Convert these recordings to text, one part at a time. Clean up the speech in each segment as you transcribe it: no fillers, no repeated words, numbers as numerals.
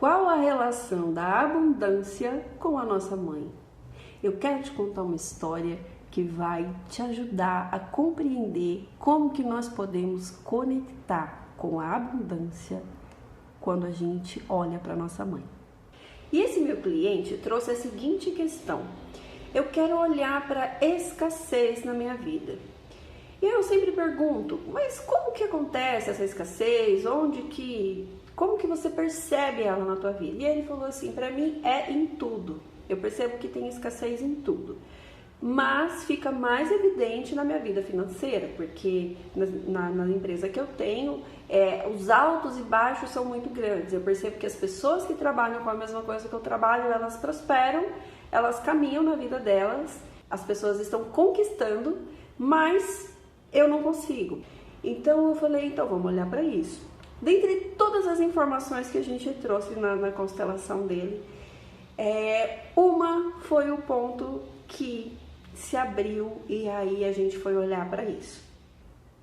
Qual a relação da abundância com a nossa mãe? Eu quero te contar uma história que vai te ajudar a compreender como que nós podemos conectar com a abundância quando a gente olha para nossa mãe. E esse meu cliente trouxe a seguinte questão: eu quero olhar para a escassez na minha vida. E eu sempre pergunto, mas como que acontece essa escassez? Como que você percebe ela na tua vida? E ele falou assim, para mim é em tudo. Eu percebo que tem escassez em tudo. Mas fica mais evidente na minha vida financeira, porque na empresa que eu tenho, os altos e baixos são muito grandes. Eu percebo que as pessoas que trabalham com a mesma coisa que eu trabalho, elas prosperam, elas caminham na vida delas, as pessoas estão conquistando, mas eu não consigo. Então eu falei, então vamos olhar para isso. Dentre todas as informações que a gente trouxe na constelação dele, uma foi o ponto que se abriu e aí a gente foi olhar para isso.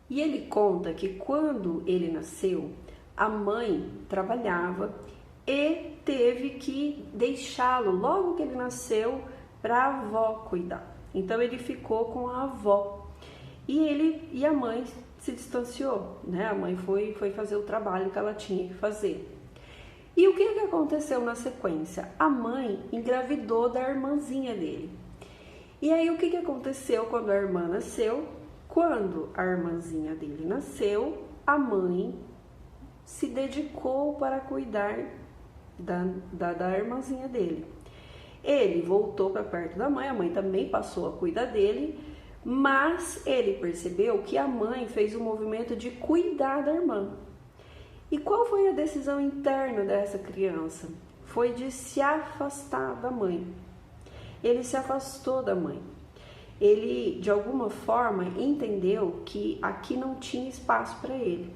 E ele conta que quando ele nasceu, a mãe trabalhava e teve que deixá-lo logo que ele nasceu para a avó cuidar. Então ele ficou com a avó. E a mãe se distanciou, né? A mãe foi fazer o trabalho que ela tinha que fazer. E o que aconteceu na sequência? A mãe engravidou da irmãzinha dele. E aí o que aconteceu quando a irmã nasceu? Quando a irmãzinha dele nasceu, a mãe se dedicou para cuidar da irmãzinha dele. Ele voltou para perto da mãe, a mãe também passou a cuidar dele, mas ele percebeu que a mãe fez um movimento de cuidar da irmã. E qual foi a decisão interna dessa criança? Foi de se afastar da mãe. Ele se afastou da mãe. Ele, de alguma forma, entendeu que aqui não tinha espaço para ele.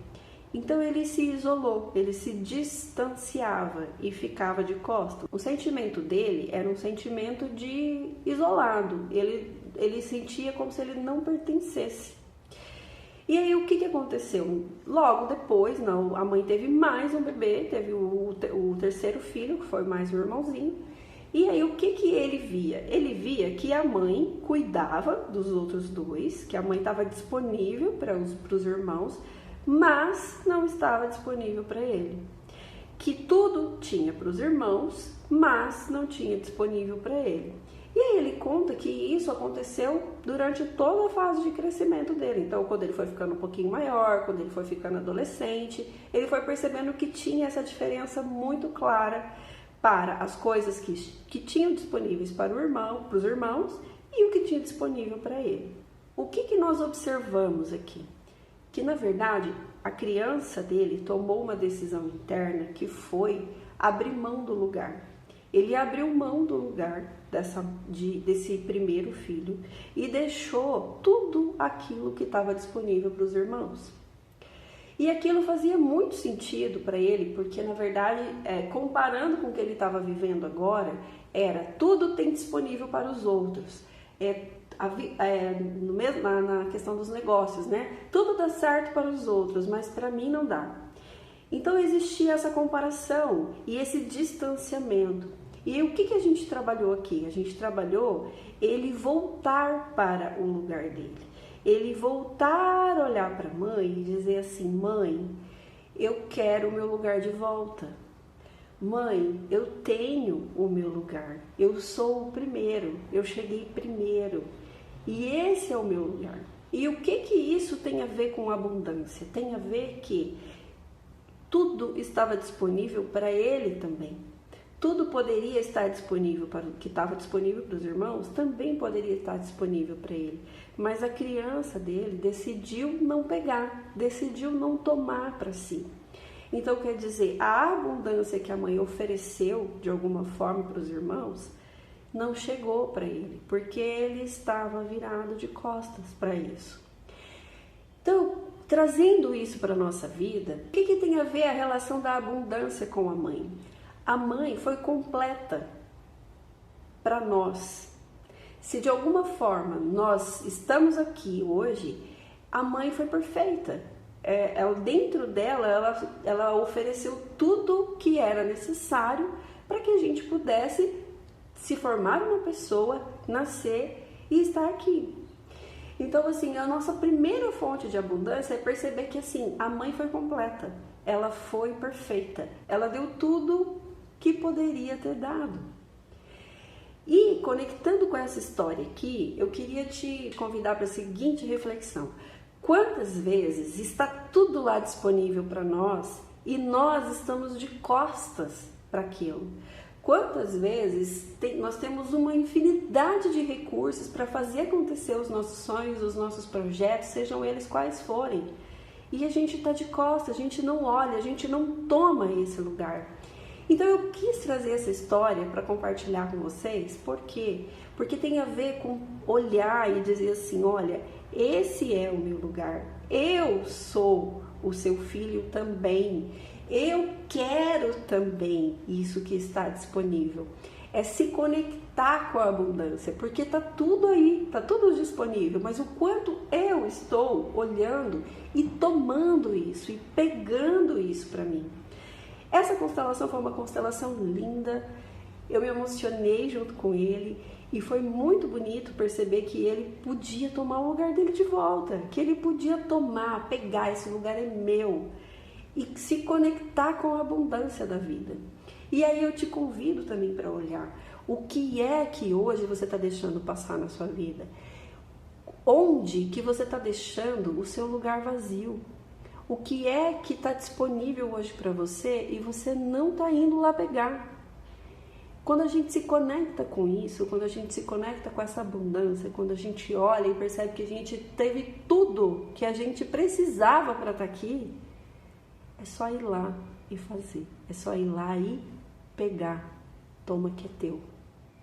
Então ele se isolou, ele se distanciava e ficava de costas. O sentimento dele era um sentimento de isolado. Ele sentia como se ele não pertencesse. E aí o que aconteceu? Logo depois, a mãe teve mais um bebê, teve o terceiro filho, que foi mais um irmãozinho. E aí o que ele via? Ele via que a mãe cuidava dos outros dois, que a mãe estava disponível para os irmãos, mas não estava disponível para ele. Que tudo tinha para os irmãos, mas não tinha disponível para ele. E aí ele conta que isso aconteceu durante toda a fase de crescimento dele. Então, quando ele foi ficando um pouquinho maior, quando ele foi ficando adolescente, ele foi percebendo que tinha essa diferença muito clara para as coisas que tinham disponíveis para os irmãos e o que tinha disponível para ele. O que nós observamos aqui? Que, na verdade, a criança dele tomou uma decisão interna que foi abrir mão do lugar. Ele abriu mão do lugar desse primeiro filho e deixou tudo aquilo que estava disponível para os irmãos. E aquilo fazia muito sentido para ele, porque na verdade, comparando com o que ele estava vivendo agora, tudo tem disponível para os outros. Na questão dos negócios, né? Tudo dá certo para os outros, mas para mim não dá. Então existia essa comparação e esse distanciamento. E o que a gente trabalhou aqui? A gente trabalhou ele voltar para o lugar dele. Ele voltar a olhar para a mãe e dizer assim, mãe, eu quero o meu lugar de volta. Mãe, eu tenho o meu lugar. Eu sou o primeiro, eu cheguei primeiro. E esse é o meu lugar. E o que isso tem a ver com abundância? Tem a ver que tudo estava disponível para ele também. Tudo poderia estar disponível para o que estava disponível para os irmãos, também poderia estar disponível para ele. Mas a criança dele decidiu não pegar, decidiu não tomar para si. Então, quer dizer, a abundância que a mãe ofereceu de alguma forma para os irmãos não chegou para ele, porque ele estava virado de costas para isso. Então, trazendo isso para a nossa vida, o que tem a ver a relação da abundância com a mãe? A mãe foi completa para nós. Se de alguma forma nós estamos aqui hoje, a mãe foi perfeita. dentro dela, ela ofereceu tudo que era necessário para que a gente pudesse se formar uma pessoa, nascer e estar aqui. Então, assim, a nossa primeira fonte de abundância é perceber que, assim, a mãe foi completa, ela foi perfeita, ela deu tudo que poderia ter dado. E, conectando com essa história aqui, eu queria te convidar para a seguinte reflexão. Quantas vezes está tudo lá disponível para nós e nós estamos de costas para aquilo? Quantas vezes nós temos uma infinidade de recursos para fazer acontecer os nossos sonhos, os nossos projetos, sejam eles quais forem, e a gente está de costas, a gente não olha, a gente não toma esse lugar. Então eu quis trazer essa história para compartilhar com vocês. Por quê? Porque tem a ver com olhar e dizer assim, olha, esse é o meu lugar, eu sou o seu filho também, eu quero também isso que está disponível. É se conectar com a abundância, porque está tudo aí, está tudo disponível, mas o quanto eu estou olhando e tomando isso e pegando isso para mim. Essa constelação foi uma constelação linda, eu me emocionei junto com ele e foi muito bonito perceber que ele podia tomar o lugar dele de volta, que ele podia tomar, pegar, esse lugar é meu, e se conectar com a abundância da vida. E aí eu te convido também para olhar o que é que hoje você está deixando passar na sua vida, onde que você está deixando o seu lugar vazio. O que é que está disponível hoje para você e você não está indo lá pegar? Quando a gente se conecta com isso, quando a gente se conecta com essa abundância, quando a gente olha e percebe que a gente teve tudo que a gente precisava para estar aqui, é só ir lá e fazer. É só ir lá e pegar. Toma que é teu.